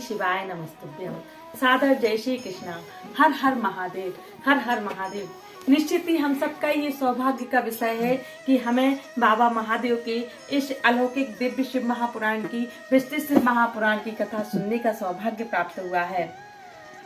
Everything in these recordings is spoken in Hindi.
शिवाय नमस्तुभ्यम। सादर जय श्री कृष्णा। हर हर महादेव, हर हर महादेव। निश्चित ही हम सबका ये सौभाग्य का विषय है कि हमें बाबा महादेव के इस अलौकिक दिव्य शिव महापुराण की, विस्तृत शिव महापुराण की कथा सुनने का सौभाग्य प्राप्त हुआ है।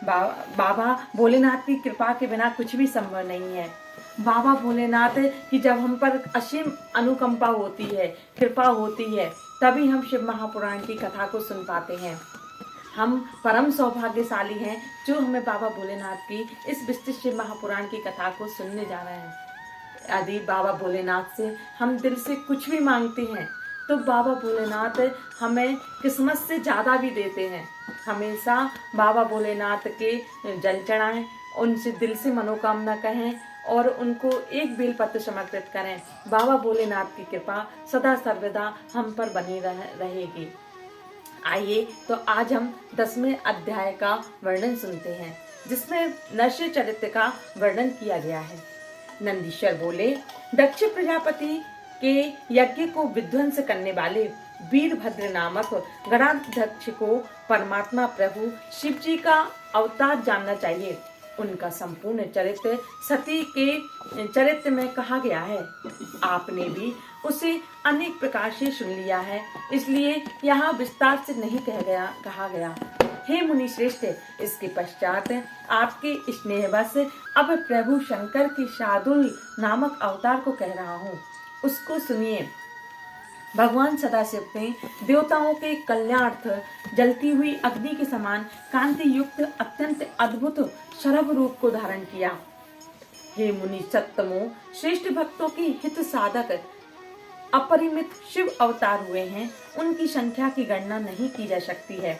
बाबा भोलेनाथ की कृपा के बिना कुछ भी संभव नहीं है। बाबा भोलेनाथ की जब हम पर असीम अनुकंपा होती है, कृपा होती है, तभी हम शिव महापुराण की कथा को सुन पाते हैं। हम परम सौभाग्यशाली हैं जो हमें बाबा भोलेनाथ की इस विस्तृत शिव महापुराण की कथा को सुनने जा रहे हैं। यदि बाबा भोलेनाथ से हम दिल से कुछ भी मांगते हैं तो बाबा भोलेनाथ हमें किस्मत से ज़्यादा भी देते हैं। हमेशा बाबा भोलेनाथ के जल चढ़ाएं, उनसे दिल से मनोकामना कहें और उनको एक बेलपत्र समर्पित करें। बाबा भोलेनाथ की कृपा सदा सर्वदा हम पर बनी रहेगी। आइए तो आज हम 10वें अध्याय का वर्णन सुनते हैं, जिसमें नरसिंह चरित्र का वर्णन किया गया है। नंदीश्वर बोले, दक्ष प्रजापति के यज्ञ को विध्वंस करने वाले वीरभद्र नामक गणाध्यक्ष को परमात्मा प्रभु शिव जी का अवतार जानना चाहिए। उनका संपूर्ण चरित्र सती के चरित्र में कहा गया है। आपने भी उसे अनेक प्रकार से सुन लिया है, इसलिए यहाँ विस्तार से नहीं कहा गया। हे मुनि श्रेष्ठ, इसके पश्चात आपके स्नेहवश अब प्रभु शंकर के शार्दूल नामक अवतार को कह रहा हूँ, उसको सुनिए। भगवान सदाशिव ने देवताओं के कल्याणार्थ जलती हुई अग्नि के समान कांति युक्त अत्यंत अद्भुत शरभ रूप को धारण किया। हे मुनि सत्तमो, श्रेष्ठ भक्तों के हित साधक अपरिमित शिव अवतार हुए हैं। उनकी संख्या की गणना नहीं की जा सकती है।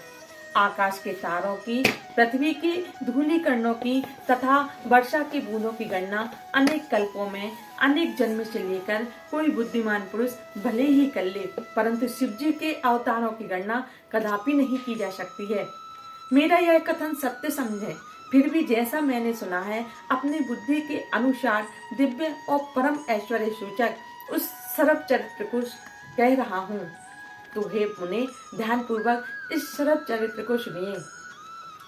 आकाश के तारों की, पृथ्वी के धूलिकणों की तथा वर्षा की बूंदों की गणना अनेक कल्पों में, अनेक जन्म से लेकर कोई बुद्धिमान पुरुष भले ही कर ले, परंतु शिव जी के अवतारों की गणना कदापि नहीं की जा सकती है। मेरा यह कथन सत्य समझे, फिर भी जैसा मैंने सुना है, अपनी बुद्धि के अनुसार दिव्य और परम ऐश्वर्य सूचक उस सरब चरित्र को कह रहा हूँ। तो हे मुने, ध्यान पूर्वक इस सरब चरित्र को सुनिए।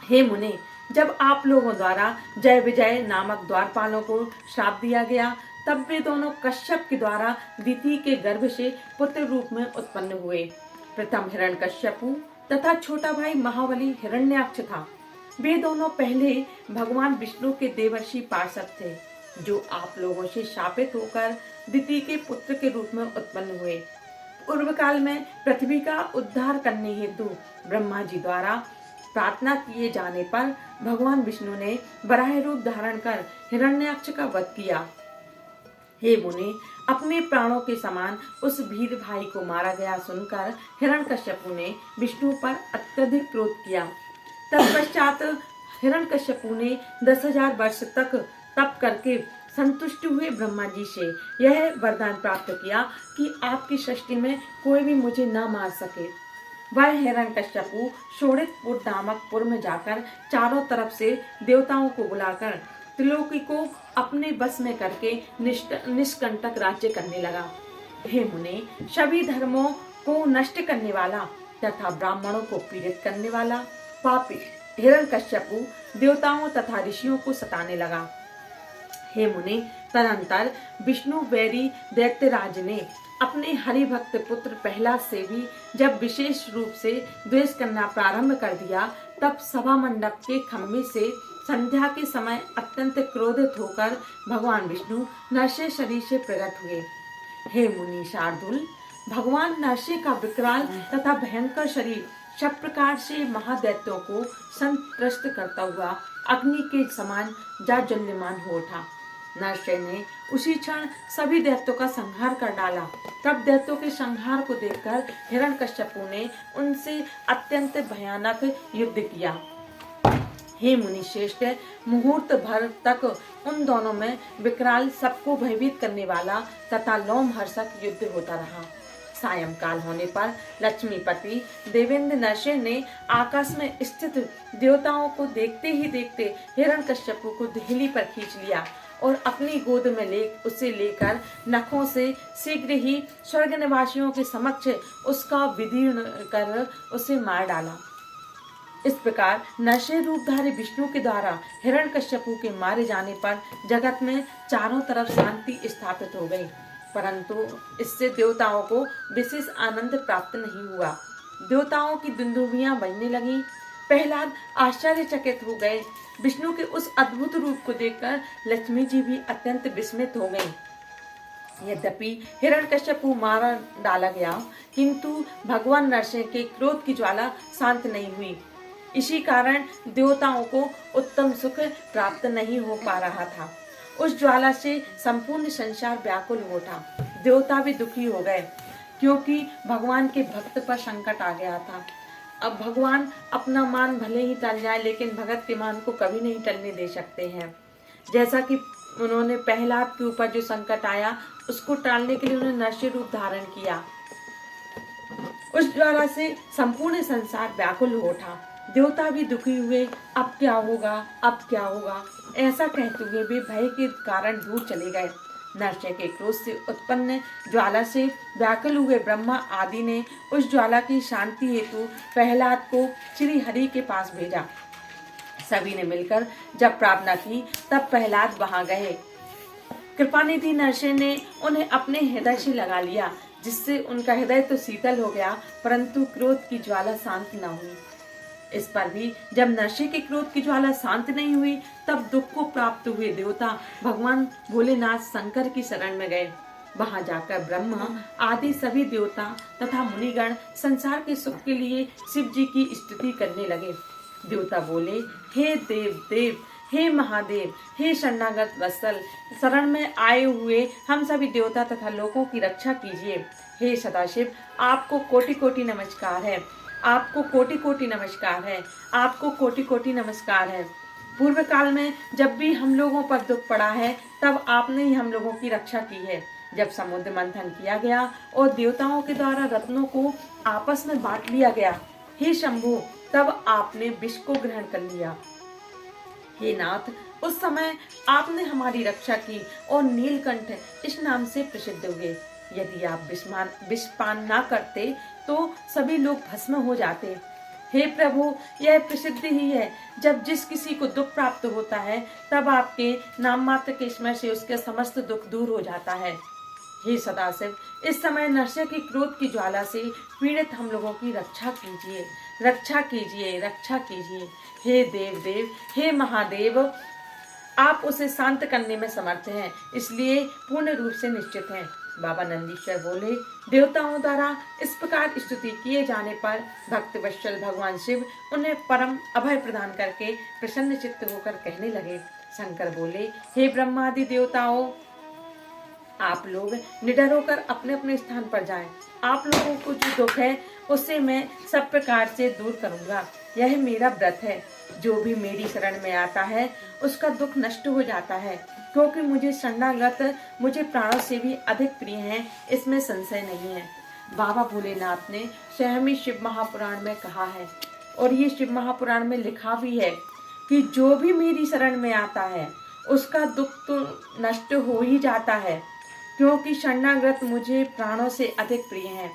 हे मुने, जब आप लोगों द्वारा जय विजय नामक द्वारपालों को श्राप दिया गया, तब वे दोनों कश्यप के द्वारा दिति के गर्भ से पुत्र रूप में उत्पन्न हुए। प्रथम हिरण्यकश्यपु तथा छोटा भाई महाबली हिरण्याक्ष था। वे दोनों पहले भगवान विष्णु के देवर्षि पार्षद थे, जो आप लोगों से शापित होकर दिति के पुत्र के रूप में उत्पन्न हुए। पूर्व काल में पृथ्वी का उद्धार करने हेतु ब्रह्मा जी द्वारा प्रार्थना किए जाने पर भगवान विष्णु ने वराह रूप धारण कर हिरण्याक्ष का वध किया। हे मुनि, अपने प्राणों के समान उस वीर भाई को मारा गया सुनकर हिरण्यकश्यपु ने विष्णु पर अत्यधिक क्रोध किया। तत्पश्चात हिरण्यकश्यपु ने 10,000 वर्ष तक तप करके संतुष्ट हुए ब्रह्मा जी से यह वरदान प्राप्त किया कि आपकी सृष्टि में कोई भी मुझे न मार सके। वह हिरण्यकश्यपु शोणितपुर नामक पुर में जाकर चारों तरफ से देवताओं को बुलाकर त्रिलोकी को अपने बस में करके निष्कंटक राज्य करने लगा। हे मुने, सभी धर्मों को नष्ट करने वाला तथा ब्राह्मणों को पीड़ित करने वाला पापी हिरण्यकश्यपु देवताओं तथा ऋषियों को सताने लगा। हे मुनि, तदंतर विष्णु वैरी दैत्यराज ने अपने हरिभक्त पुत्र प्रहलाद से भी जब विशेष रूप से द्वेष करना प्रारंभ कर दिया, तब सभा मंडप के खम्भे से संध्या के समय अत्यंत क्रोधित होकर भगवान विष्णु नरसिंह शरीर से प्रकट हुए। हे मुनि शार्दूल, भगवान नरसिंह का विकराल तथा भयंकर शरीर सब प्रकार से महादैत्यों को संत्रस्त करता हुआ अग्नि के समान जाज्वल्यमान हो उठा। नरसिंह ने उसी क्षण सभी दैत्यों का संहार कर डाला। तब दैत्यों के संहार को देखकर हिरण्यकश्यपु ने उनसे अत्यंत भयानक युद्ध किया। हे मुनि श्रेष्ठ, मुहूर्त भर तक उन दोनों में विकराल, सबको भयभीत करने वाला तथा लोमहर्षक युद्ध होता रहा। सायंकाल होने पर लक्ष्मीपति देवेंद्र नरसिंह ने आकाश में स्थित देवताओं को देखते ही देखते हिरण्यकश्यपु को देहली पर खींच लिया और अपनी गोद में उसे लेकर नखों से शीघ्र ही स्वर्ग निवासियों के समक्ष उसका विदीर्ण कर उसे मार डाला। इस प्रकार नरसिंह रूपधारी विष्णु के द्वारा हिरण्यकश्यपु के मारे जाने पर जगत में चारों तरफ शांति स्थापित हो गई, परंतु इससे देवताओं को विशेष आनंद प्राप्त नहीं हुआ। देवताओं की दुंदुभियां बजने लगी। प्रहलाद आश्चर्यचकित हो गए। विष्णु के उस अद्भुत रूप को देखकर लक्ष्मी जी भी अत्यंत विस्मित हो गईं। यद्यपि हिरण्यकश्यपु मारा डाला गया, किंतु भगवान नरसिंह के क्रोध की ज्वाला शांत नहीं हुई। इसी कारण देवताओं को उत्तम सुख प्राप्त नहीं हो पा रहा था। उस ज्वाला से संपूर्ण संसार व्याकुल हो उठा। देवता भी दुखी हो गए, क्योंकि भगवान के भक्त पर संकट आ गया था। अब भगवान अपना मान भले ही टल जाए, लेकिन भगत के मान को कभी नहीं टलने दे सकते हैं। जैसा कि उन्होंने प्रहलाद के ऊपर जो संकट आया, उसको टालने के लिए उन्होंने नरसिंह रूप धारण किया। उस ज्वाला से संपूर्ण संसार व्याकुल हो उठा। देवता भी दुखी हुए। अब क्या होगा, अब क्या होगा, ऐसा कहते हुए वे भय के कारण दूर चले गए। नरसिंह के क्रोध से उत्पन्न ज्वाला से व्याकुल हुए ब्रह्मा आदि ने उस ज्वाला की शांति हेतु प्रहलाद को श्री हरि के पास भेजा। सभी ने मिलकर जब प्रार्थना की, तब प्रहलाद वहां गए। कृपानिधि नरसिंह ने उन्हें अपने हृदय से लगा लिया, जिससे उनका हृदय तो शीतल हो गया, परंतु क्रोध की ज्वाला शांत न हुई। इस पर भी जब नरसिंह के क्रोध की ज्वाला शांत नहीं हुई, तब दुख को प्राप्त हुए देवता भगवान भोलेनाथ शंकर की शरण में गए। वहां जाकर ब्रह्मा आदि सभी देवता तथा मुनिगण संसार के सुख के लिए शिव जी की स्तुति करने लगे। देवता बोले, हे देव देव, हे महादेव, हे शरणागत वत्सल, शरण में आए हुए हम सभी देवता तथा लोगों की रक्षा कीजिए। हे सदाशिव, आपको कोटि कोटि नमस्कार है, आपको कोटि कोटि नमस्कार है, आपको कोटि कोटि नमस्कार है। पूर्व काल में जब भी हम लोगों पर दुख पड़ा है, तब आपने ही हम लोगों की रक्षा की है। जब समुद्र मंथन किया गया और देवताओं के द्वारा रत्नों को आपस में बांट लिया गया, हे शंभु, तब आपने विष को ग्रहण कर लिया। हे नाथ, उस समय आपने हमारी रक्षा की और नीलकंठ इस नाम से प्रसिद्ध हुए। यदि आप विषपान ना करते तो सभी लोग भस्म हो जाते। हे प्रभु, यह प्रसिद्ध ही है, जब जिस किसी को दुख प्राप्त होता है, तब आपके नाम मात्र के स्मरण से उसके समस्त दुख दूर हो जाता है। हे सदाशिव, इस समय नरसिंह की क्रोध की ज्वाला से पीड़ित हम लोगों की रक्षा कीजिए, रक्षा कीजिए, रक्षा कीजिए। हे देव देव, हे महादेव, आप उसे शांत करने में समर्थ हैं, इसलिए पूर्ण रूप से निश्चित हैं। बाबा नंदीश्वर बोले, देवताओं द्वारा इस प्रकार स्तुति किए जाने पर भक्त वत्सल भगवान शिव उन्हें परम अभय प्रदान करके प्रसन्न चित्त होकर कहने लगे। शंकर बोले, हे ब्रह्मादि देवताओं, आप लोग निडर होकर अपने अपने स्थान पर जाएं। आप लोगों को जो दुख है उसे मैं सब प्रकार से दूर करूंगा। यह मेरा व्रत है। जो भी मेरी शरण में आता है उसका दुख नष्ट हो जाता है, क्योंकि मुझे शरणागत मुझे प्राणों से भी अधिक प्रिय हैं, इसमें संशय नहीं है। बाबा भोलेनाथ ने स्वयं ही शिव महापुराण में कहा है, और ये शिव महापुराण में लिखा भी है कि जो भी मेरी शरण में आता है उसका दुख तो नष्ट हो ही जाता है, क्योंकि शरणागत मुझे प्राणों से अधिक प्रिय हैं।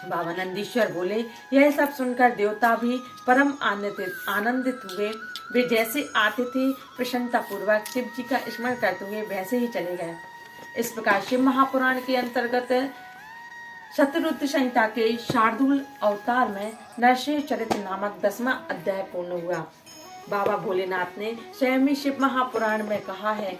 बाबा नंदीश्वर बोले, यह सब सुनकर देवता भी परम आनंदित हुए। वे जैसे आते थे प्रसन्नता पूर्वक शिव जी का स्मरण करते हुए वैसे ही चले गए। इस प्रकार शिव महापुराण के अंतर्गत शतरुद्र संहिता के शार्दूल अवतार में नरसिंह चरित्र नामक 10वां अध्याय पूर्ण हुआ। बाबा भोलेनाथ ने स्वयं शिव महापुराण में कहा है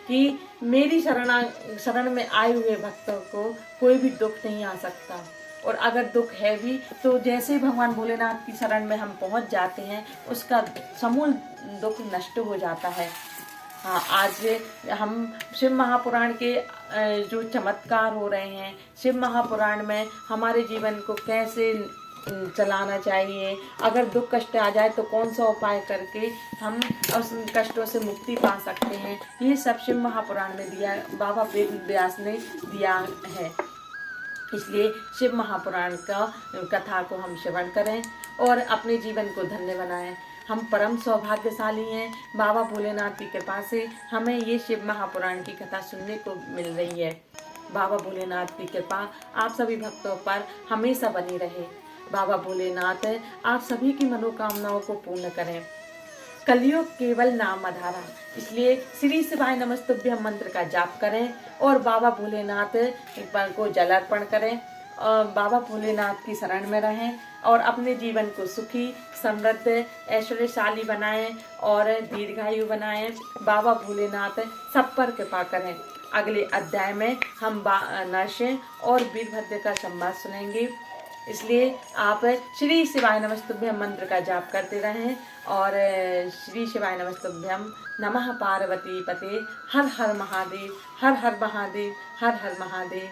कि मेरी शरण में आए हुए भक्तों को कोई भी दुख नहीं आ सकता, और अगर दुख है भी तो जैसे भगवान भोलेनाथ की शरण में हम पहुंच जाते हैं उसका समूल दुख नष्ट हो जाता है। हाँ, आज हम शिव महापुराण के जो चमत्कार हो रहे हैं, शिव महापुराण में हमारे जीवन को कैसे चलाना चाहिए, अगर दुख कष्ट आ जाए तो कौन सा उपाय करके हम उस कष्टों से मुक्ति पा सकते हैं, ये सब शिव महापुराण में दिया, बाबा वेद व्यास ने दिया है। इसलिए शिव महापुराण का कथा को हम श्रवण करें और अपने जीवन को धन्य बनाएं। हम परम सौभाग्यशाली हैं। बाबा भोलेनाथ की कृपा से हमें ये शिव महापुराण की कथा सुनने को मिल रही है। बाबा भोलेनाथ की कृपा आप सभी भक्तों पर हमेशा बनी रहे। बाबा भोलेनाथ आप सभी की मनोकामनाओं को पूर्ण करें। कलयुग केवल नाम आधारा, इसलिए श्री शिवाय नमस्तुभ्यम मंत्र का जाप करें और बाबा भोलेनाथ को जल अर्पण करें। बाबा भोलेनाथ की शरण में रहें और अपने जीवन को सुखी, समृद्ध, ऐश्वर्यशाली बनाएं और दीर्घायु बनाएं। बाबा भोलेनाथ सब पर कृपा करें। अगले अध्याय में हम नरसिंह और वीरभद्र का संवाद सुनेंगे, इसलिए आप श्री शिवाय नमस्तुभ्यम मंत्र का जाप करते रहें और श्री शिवाय नमस्तुभ्यम नमः पार्वती पते हर हर महादेव, हर हर महादेव, हर हर महादेव।